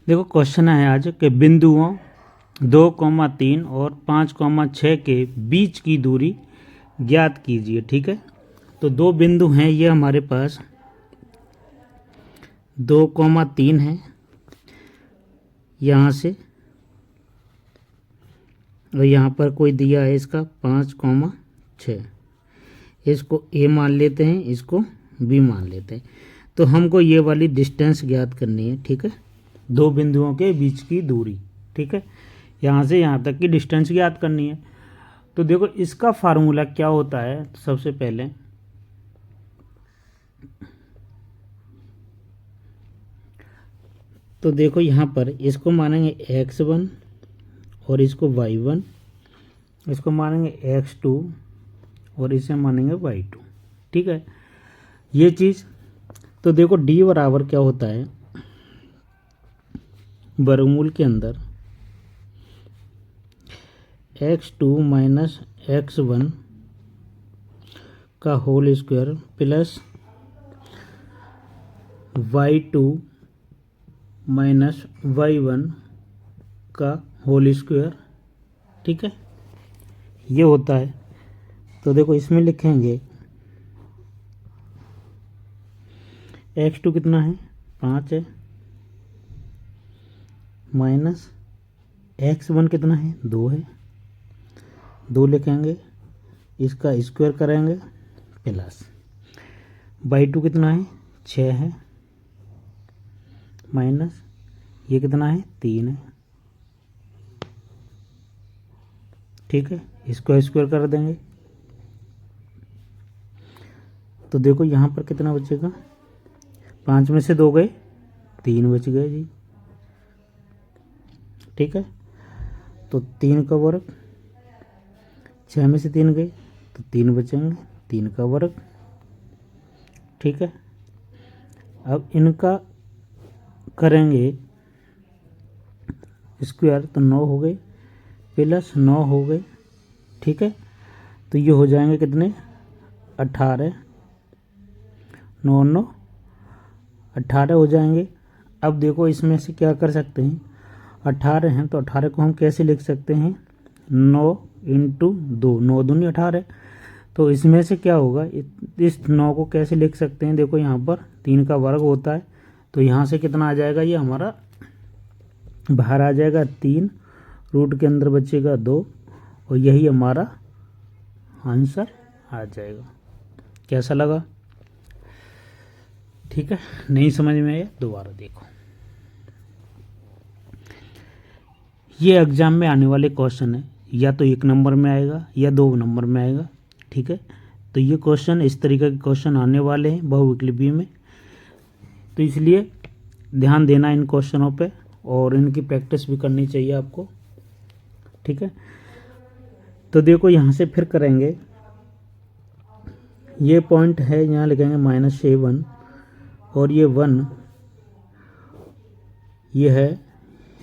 देखो क्वेश्चन है आज कि बिंदुओं 2,3 और 5,6 के बीच की दूरी ज्ञात कीजिए। ठीक है, तो दो बिंदु हैं ये हमारे पास, 2,3 है यहाँ से, और यहाँ पर कोई दिया है इसका 5,6। इसको ए मान लेते हैं, इसको बी मान लेते हैं। तो हमको ये वाली डिस्टेंस ज्ञात करनी है। ठीक है, दो बिंदुओं के बीच की दूरी। ठीक है, यहाँ से यहाँ तक की डिस्टेंस ज्ञात करनी है। तो देखो इसका फार्मूला क्या होता है। तो सबसे पहले तो देखो यहाँ पर इसको मानेंगे x1 और इसको y1, इसको मानेंगे x2 और इसे मानेंगे y2। ठीक है, ये चीज़। तो देखो d बराबर क्या होता है, वर्गमूल के अंदर x2 माइनस x1 का whole square plus y2 minus y1 का होल स्क्वायर। ठीक है, ये होता है। तो देखो इसमें लिखेंगे x2 कितना है, 5 है, माइनस x1 कितना है, 2 है, 2 लिखेंगे, इसका स्क्वायर करेंगे, प्लस y2 कितना है, 6 है, माइनस ये कितना है, 3 है। ठीक है, इसको स्क्वायर कर देंगे। तो देखो यहाँ पर कितना बचेगा, 5 में से 2 गए, 3 बच गए जी। ठीक है, तो 3 का वर्ग, 6 में से 3 गए तो 3 बचेंगे, 3 का वर्ग। ठीक है, अब इनका करेंगे स्क्वायर तो 9 हो गए, प्लस 9 हो गए। ठीक है, तो ये हो जाएंगे कितने, 18, 9 9 18 हो जाएंगे। अब देखो इसमें से क्या कर सकते हैं, 18 हैं तो 18 को हम कैसे लिख सकते हैं, 9 इंटू 2, 9 दूनी 18। तो इसमें से क्या होगा, इस 9 को कैसे लिख सकते हैं, देखो यहाँ पर 3 का वर्ग होता है, तो यहाँ से कितना आ जाएगा, ये हमारा बाहर आ जाएगा 3, रूट के अंदर बचेगा 2, और यही हमारा आंसर आ जाएगा। कैसा लगा, ठीक है, नहीं समझ में आया दोबारा देखो। ये एग्जाम में आने वाले क्वेश्चन है, या तो 1 नंबर में आएगा या 2 नंबर में आएगा। ठीक है, तो ये क्वेश्चन, इस तरीके के क्वेश्चन आने वाले हैं बहुविकल्पी में, तो इसलिए ध्यान देना इन क्वेश्चनों पे, और इनकी प्रैक्टिस भी करनी चाहिए आपको। ठीक है, तो देखो यहाँ से फिर करेंगे, ये पॉइंट है, यहाँ लिखेंगे -7 और ये 1, ये है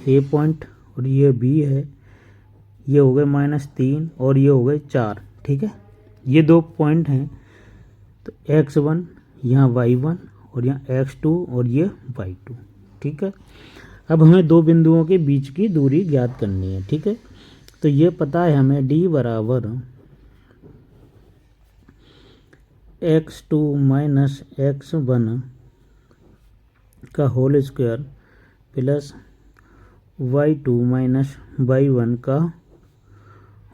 ए पॉइंट और ये बी है, ये हो गए -3 और ये हो गए 4। ठीक है, ये 2 पॉइंट हैं, तो x1 यहाँ y1 और यहाँ x2 और ये y2। ठीक है, अब हमें दो बिंदुओं के बीच की दूरी ज्ञात करनी है। ठीक है, तो ये पता है हमें d बराबर x2 माइनस x1 का whole square plus y2 minus y1 का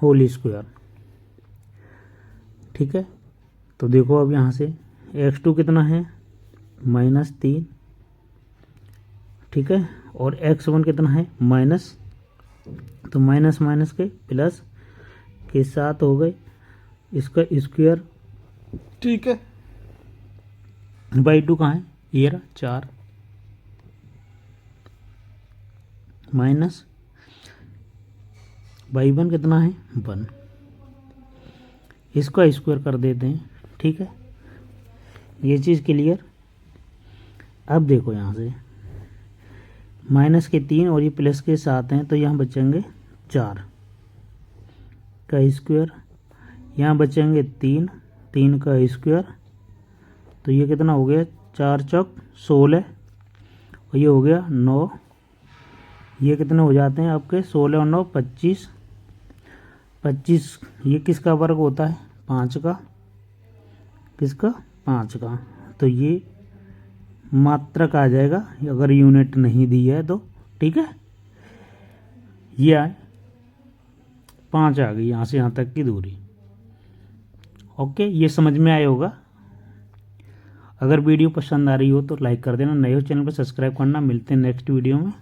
होल स्क्वायर। ठीक है, तो देखो अब यहाँ से x2 कितना है, -3। ठीक है, और x1 कितना है, माइनस, तो माइनस माइनस के प्लस के साथ हो गए, इसका स्क्वायर। ठीक है, y2 कहाँ है, ये रहा 4, माइनस y1 कितना है, 1, इसका स्क्वायर कर देते हैं। ठीक है, ये चीज़ क्लियर। अब देखो यहाँ से माइनस के 3 और ये प्लस के 7 हैं, तो यहाँ बचेंगे 4 का स्क्वायर, यहाँ बचेंगे 3, 3 का स्क्वायर, तो ये कितना हो गया, 4 चौक 16, और ये हो गया 9 ये कितने हो जाते हैं आपके 16 और 9 25, 25 ये किसका वर्ग होता है 5 का, किसका 5 का। तो ये मात्रक आ जाएगा अगर यूनिट नहीं दी है तो, ठीक है। ये आए 5 आ गई यहाँ से यहाँ तक की दूरी। ओके, ये समझ में आया होगा। अगर वीडियो पसंद आ रही हो तो लाइक कर देना, नए हो चैनल पर सब्सक्राइब करना। मिलते हैं नेक्स्ट वीडियो में।